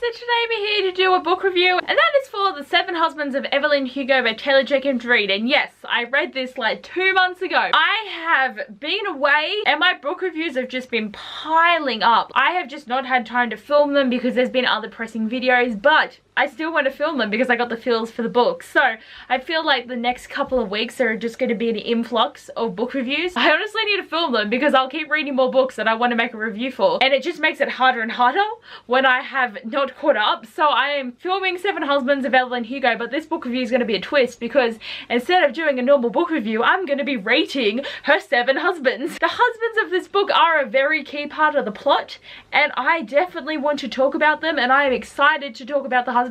so today we're here to do a book review, and that is for The Seven Husbands of Evelyn Hugo by Taylor Jenkins Reid. And yes, I read this like 2 months ago. I have been away and my book reviews have just been piling up. I have just not had time to film them because there's been other pressing videos, but I still want to film them because I got the feels for the book. So I feel like the next couple of weeks are just going to be an influx of book reviews. I honestly need to film them because I'll keep reading more books that I want to make a review for, and it just makes it harder and harder when I have not caught up. So I am filming Seven Husbands of Evelyn Hugo, but this book review is going to be a twist because instead of doing a normal book review, I'm going to be rating her 7 husbands. The husbands of this book are a very key part of the plot, and I definitely want to talk about them, and I am excited to talk about the husbands.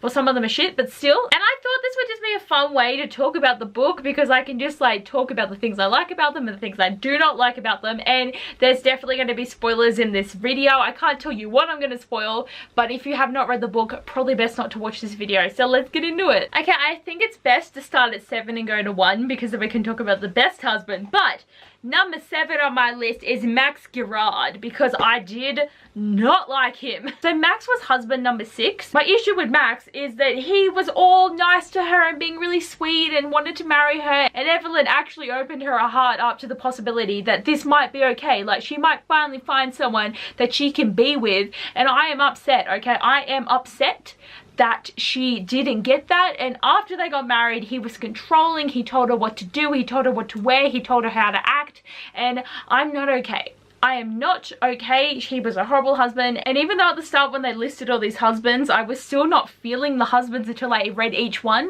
Well, some of them are shit, but still. And I thought this would just be a fun way to talk about the book because I can just like talk about the things I like about them and the things I do not like about them. And there's definitely going to be spoilers in this video. I can't tell you what I'm going to spoil, but if you have not read the book, probably best not to watch this video. So let's get into it. Okay, I think it's best to start at 7 and go to 1 because then we can talk about the best husband. But number 7 on my list is Max Gerard because I did not like him. So Max was husband number 6. My issue with Max is that he was all nice to her and being really sweet and wanted to marry her, and Evelyn actually opened her heart up to the possibility that this might be okay. Like, she might finally find someone that she can be with, and I am upset, okay? I am upset that she didn't get that. And after they got married, he was controlling. He told her what to do, he told her what to wear, he told her how to act, and I'm not okay. I am not okay. He was a horrible husband, and even though at the start when they listed all these husbands, I was still not feeling the husbands until I read each one.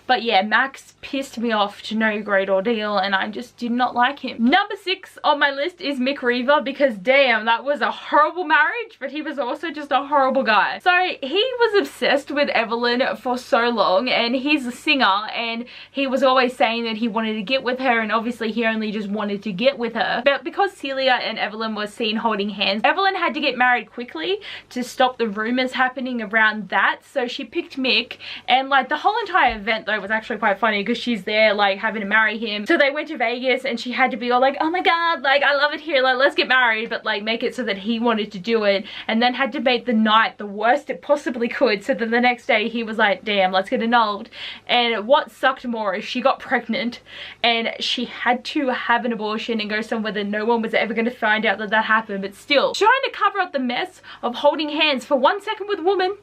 But yeah, Max pissed me off to no great ordeal, and I just did not like him. Number 6 on my list is Mick Reaver because damn, that was a horrible marriage, but he was also just a horrible guy. So he was obsessed with Evelyn for so long, and he's a singer, and he was always saying that he wanted to get with her, and obviously he only just wanted to get with her. But because Celia and Evelyn were seen holding hands, Evelyn had to get married quickly to stop the rumors happening around that. So she picked Mick, and like the whole entire event though was actually quite funny because she's there like having to marry him. So they went to Vegas and she had to be all like, oh my god, like I love it here, like let's get married, but like make it so that he wanted to do it, and then had to make the night the worst it possibly could so that the next day he was like, damn, let's get annulled. And what sucked more is she got pregnant and she had to have an abortion and go somewhere that no one was ever going to find out that that happened. But still, trying to cover up the mess of holding hands for 1 second with a woman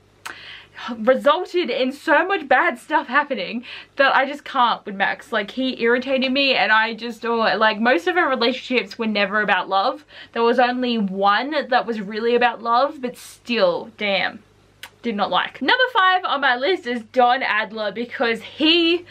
resulted in so much bad stuff happening that I just can't with Max. Like, he irritated me, and I just, like, most of our relationships were never about love. There was only one that was really about love, but still, damn, did not like. Number 5 on my list is Don Adler because he,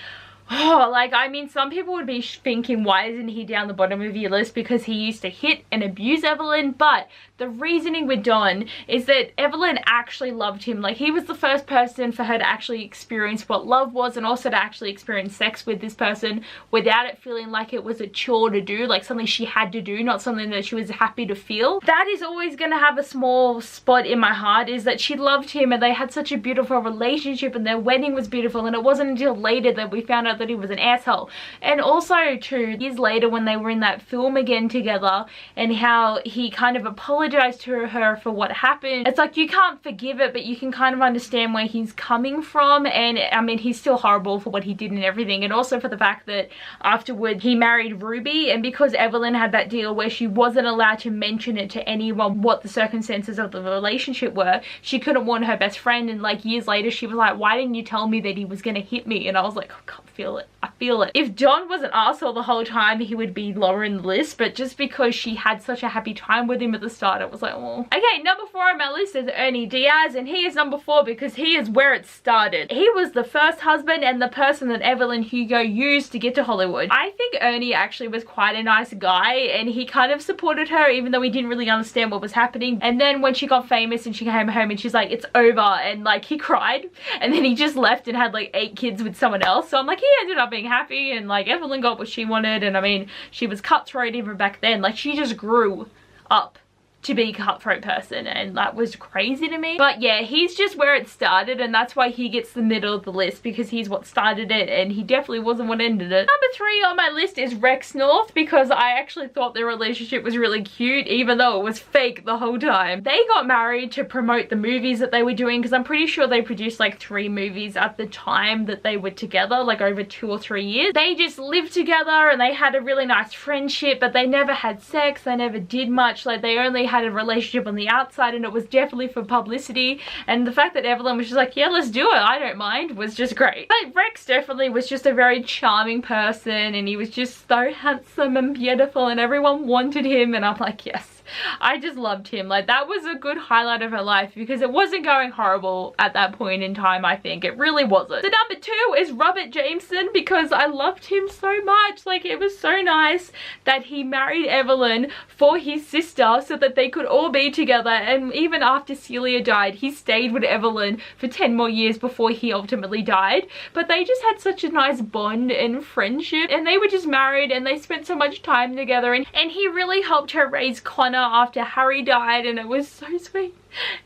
like, I mean, some people would be thinking, why isn't he down the bottom of your list because he used to hit and abuse Evelyn? But the reasoning with Don is that Evelyn actually loved him. Like, he was the first person for her to actually experience what love was, and also to actually experience sex with this person without it feeling like it was a chore to do, like something she had to do, not something that she was happy to feel. That is always going to have a small spot in my heart, is that she loved him and they had such a beautiful relationship and their wedding was beautiful, and it wasn't until later that we found out that he was an asshole. And also 2 years later when they were in that film again together, and how he kind of apologized to her for what happened. It's like, you can't forgive it, but you can kind of understand where he's coming from. And I mean, he's still horrible for what he did and everything, and also for the fact that afterward he married Ruby, and because Evelyn had that deal where she wasn't allowed to mention it to anyone what the circumstances of the relationship were, she couldn't warn her best friend, and like years later she was like, why didn't you tell me that he was gonna hit me? And I was like, I can't feel it. I feel it. If Don was an arsehole the whole time, he would be lower in the list, but just because she had such a happy time with him at the start, it was like, oh. Okay, number 4 on my list is Ernie Diaz, and he is number 4 because he is where it started. He was the first husband and the person that Evelyn Hugo used to get to Hollywood. I think Ernie actually was quite a nice guy, and he kind of supported her even though he didn't really understand what was happening. And then when she got famous and she came home and she's like, it's over, and like he cried, and then he just left and had like 8 kids with someone else. So I'm like, he ended up being happy, and like Evelyn got what she wanted, and I mean, she was cutthroat even back then. Like, she just grew up to be a cutthroat person, and that was crazy to me. But yeah, he's just where it started, and that's why he gets the middle of the list, because he's what started it, and he definitely wasn't what ended it. Number 3 on my list is Rex North, because I actually thought their relationship was really cute, even though it was fake the whole time. They got married to promote the movies that they were doing, because I'm pretty sure they produced like 3 movies at the time that they were together, like over 2 or 3 years. They just lived together and they had a really nice friendship, but they never had sex, they never did much, like they only had a relationship on the outside, and it was definitely for publicity. And the fact that Evelyn was just like, yeah, let's do it, I don't mind, was just great. But Rex definitely was just a very charming person, and he was just so handsome and beautiful, and everyone wanted him, and I'm like, yes. I just loved him. Like, that was a good highlight of her life, because it wasn't going horrible at that point in time. I think it really wasn't. So number 2 is Robert Jameson, because I loved him so much. Like, it was so nice that he married Evelyn for his sister so that they could all be together, and even after Celia died, he stayed with Evelyn for 10 more years before he ultimately died. But they just had such a nice bond and friendship, and they were just married, and they spent so much time together, and he really helped her raise Connor after Harry died, and it was so sweet.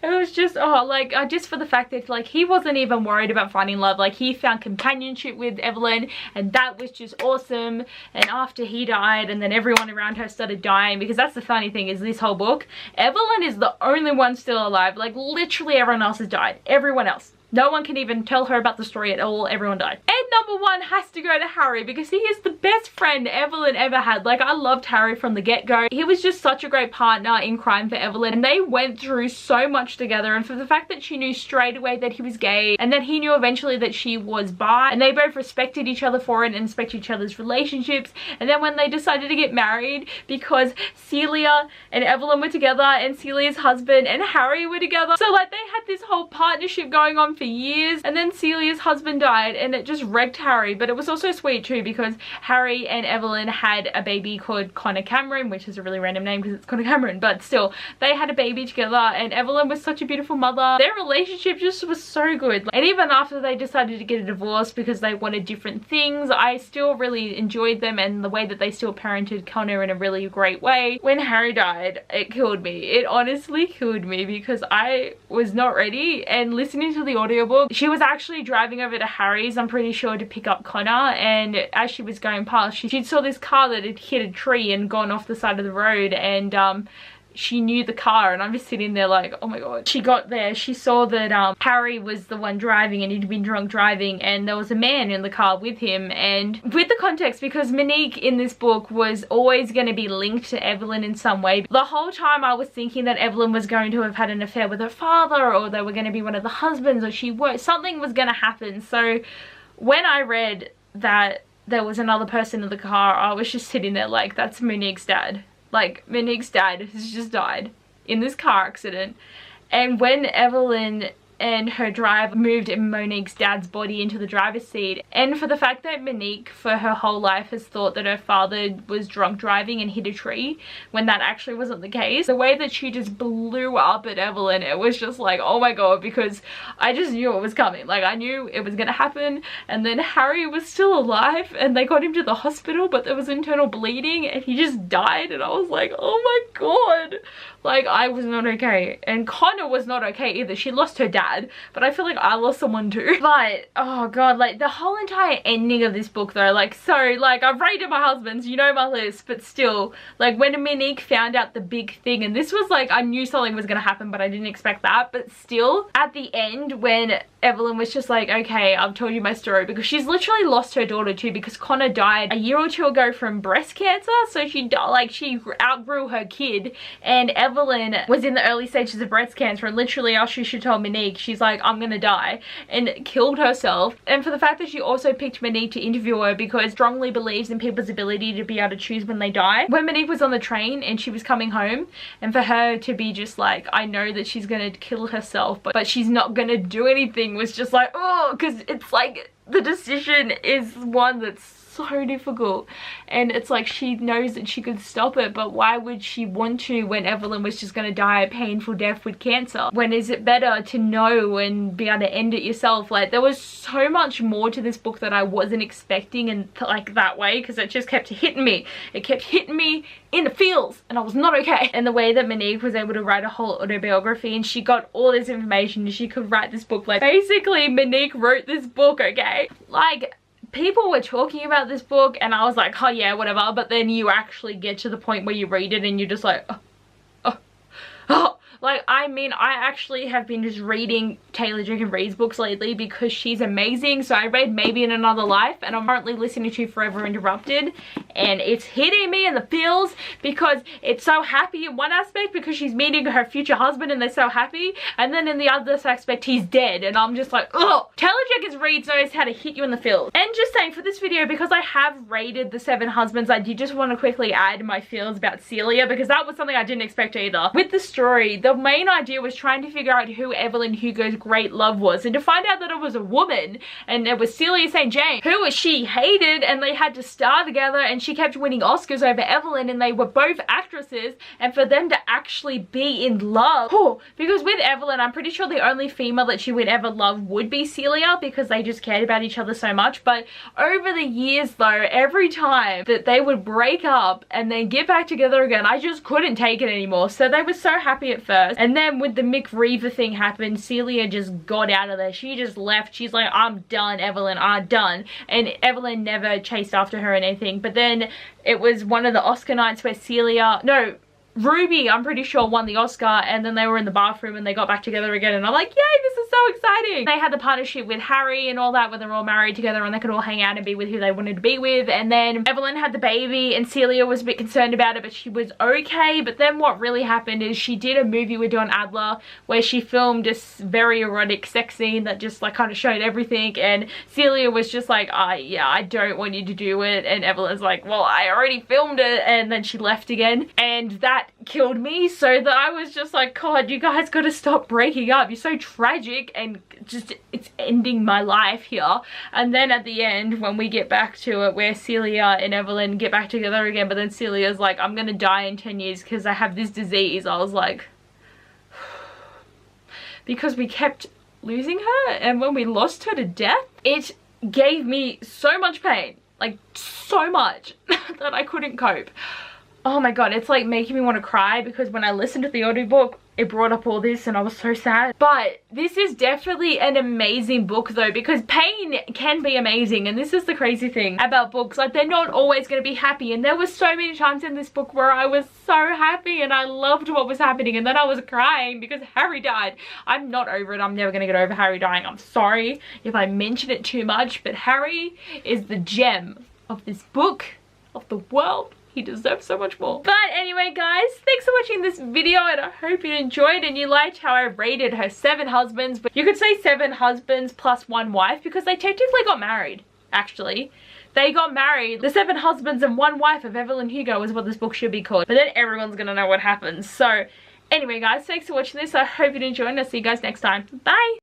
It was just, oh, like, just for the fact that, like, he wasn't even worried about finding love. Like, he found companionship with Evelyn, and that was just awesome. And after he died, and then everyone around her started dying, because that's the funny thing, is this whole book, Evelyn is the only one still alive. Like, literally everyone else has died. Everyone else. No one can even tell her about the story at all. Everyone died. And number 1 has to go to Harry, because he is the best friend Evelyn ever had. Like, I loved Harry from the get-go. He was just such a great partner in crime for Evelyn, and they went through so much together. And for the fact that she knew straight away that he was gay, and then he knew eventually that she was bi, and they both respected each other for it and respected each other's relationships. And then when they decided to get married, because Celia and Evelyn were together, and Celia's husband and Harry were together, so like they had this whole partnership going on for years. And then Celia's husband died, and it just wrecked Harry. But it was also sweet too, because Harry and Evelyn had a baby called Connor Cameron, which is a really random name because it's Connor Cameron, but still, they had a baby together, and Evelyn was such a beautiful mother. Their relationship just was so good. And even after they decided to get a divorce because they wanted different things, I still really enjoyed them, and the way that they still parented Connor in a really great way. When Harry died, it killed me. It honestly killed me, because I was not ready. And listening to the audiobook, she was actually driving over to Harry's, I'm pretty sure, to pick up Connor, and as she was going past, she saw this car that had hit a tree and gone off the side of the road, and she knew the car, and I'm just sitting there like, oh my god. She got there, she saw that Harry was the one driving, and he'd been drunk driving, and there was a man in the car with him. And with the context, because Monique in this book was always going to be linked to Evelyn in some way, the whole time I was thinking that Evelyn was going to have had an affair with her father, or they were going to be one of the husbands, or something was going to happen. So when I read that there was another person in the car, I was just sitting there like, that's Monique's dad. Like, Monique's dad has just died in this car accident. And when Evelyn and her driver moved Monique's dad's body into the driver's seat, and for the fact that Monique for her whole life has thought that her father was drunk driving and hit a tree when that actually wasn't the case, the way that she just blew up at Evelyn, it was just like, oh my god, because I just knew it was coming. Like, I knew it was gonna happen. And then Harry was still alive, and they got him to the hospital, but there was internal bleeding, and he just died, and I was like, oh my god. Like, I was not okay. And Connor was not okay either. She lost her dad, but I feel like I lost someone too. But, oh god, like, the whole entire ending of this book though, like, so, like, I've rated my husbands, you know my list, but still, like, when Monique found out the big thing, and this was like, I knew something was gonna happen, but I didn't expect that, but still, at the end, when Evelyn was just like, okay, I've told you my story, because she's literally lost her daughter too, because Connor died a year or two ago from breast cancer, so she outgrew her kid, and Evelyn was in the early stages of breast cancer, and literally after she told Monique, she's like, I'm gonna die, and killed herself. And for the fact that she also picked Monique to interview her, because strongly believes in people's ability to be able to choose when they die. When Monique was on the train and she was coming home, and for her to be just like, I know that she's gonna kill herself, but she's not gonna do anything, was just like, oh, because it's like, the decision is one that's so difficult. And it's like she knows that she could stop it, but why would she want to when Evelyn was just going to die a painful death with cancer? When is it better to know and be able to end it yourself? Like, there was so much more to this book that I wasn't expecting, and like that way, because it just kept hitting me. It kept hitting me in the feels, and I was not okay. And the way that Monique was able to write a whole autobiography, and she got all this information, and she could write this book. Like, basically Monique wrote this book, okay? Like, people were talking about this book and I was like, oh yeah, whatever, but then you actually get to the point where you read it and you're just like, oh. Like, I mean, I actually have been just reading Taylor Jenkins Reid's books lately because she's amazing. So I read Maybe in Another Life, and I'm currently listening to Forever Interrupted, and it's hitting me in the feels because it's so happy in one aspect because she's meeting her future husband and they're so happy, and then in the other aspect he's dead, and I'm just like, oh. Taylor Jenkins Reid knows how to hit you in the feels. And just saying, for this video, because I have rated the 7 husbands, I did just want to quickly add my feels about Celia, because that was something I didn't expect either. With the story, the main idea was trying to figure out who Evelyn Hugo's great love was, and to find out that it was a woman, and it was Celia St. James, who she hated, and they had to star together, and she kept winning Oscars over Evelyn, and they were both actresses, and for them to actually be in love, because with Evelyn, I'm pretty sure the only female that she would ever love would be Celia, because they just cared about each other so much. But over the years though, every time that they would break up and then get back together again, I just couldn't take it anymore. So they were so happy at first, and then when the Mick Reaver thing happened, Celia just got out of there. She just left. She's like, I'm done, Evelyn, I'm done. And Evelyn never chased after her or anything. But then it was one of the Oscar nights where Ruby, I'm pretty sure, won the Oscar, and then they were in the bathroom and they got back together again, and I'm like, yay, this is so exciting. They had the partnership with Harry and all that, where they're all married together and they could all hang out and be with who they wanted to be with. And then Evelyn had the baby, and Celia was a bit concerned about it, but she was okay. But then what really happened is she did a movie with Don Adler where she filmed this very erotic sex scene that just like kind of showed everything, and Celia was just like, yeah, I don't want you to do it, and Evelyn's like, well, I already filmed it, and then she left again, and that killed me. So that I was just like, God, you guys gotta stop breaking up. You're so tragic, and just, it's ending my life here. And then at the end, when we get back to it, where Celia and Evelyn get back together again, but then Celia's like, I'm gonna die in 10 years because I have this disease. I was like, because we kept losing her, and when we lost her to death, it gave me so much pain, like so much, that I couldn't cope. Oh my God, it's like making me want to cry, because when I listened to the audiobook, it brought up all this and I was so sad. But this is definitely an amazing book though, because pain can be amazing, and this is the crazy thing about books. Like, they're not always going to be happy, and there were so many times in this book where I was so happy and I loved what was happening, and then I was crying because Harry died. I'm not over it. I'm never going to get over Harry dying. I'm sorry if I mention it too much, but Harry is the gem of this book, of the world. He deserves so much more. But anyway, guys, thanks for watching this video, and I hope you enjoyed and you liked how I rated her 7 husbands. But you could say 7 husbands plus 1 wife, because they technically got married, actually. They got married. The 7 husbands and 1 wife of Evelyn Hugo is what this book should be called. But then everyone's gonna know what happens. So anyway, guys, thanks for watching this. I hope you enjoyed, and I'll see you guys next time. Bye!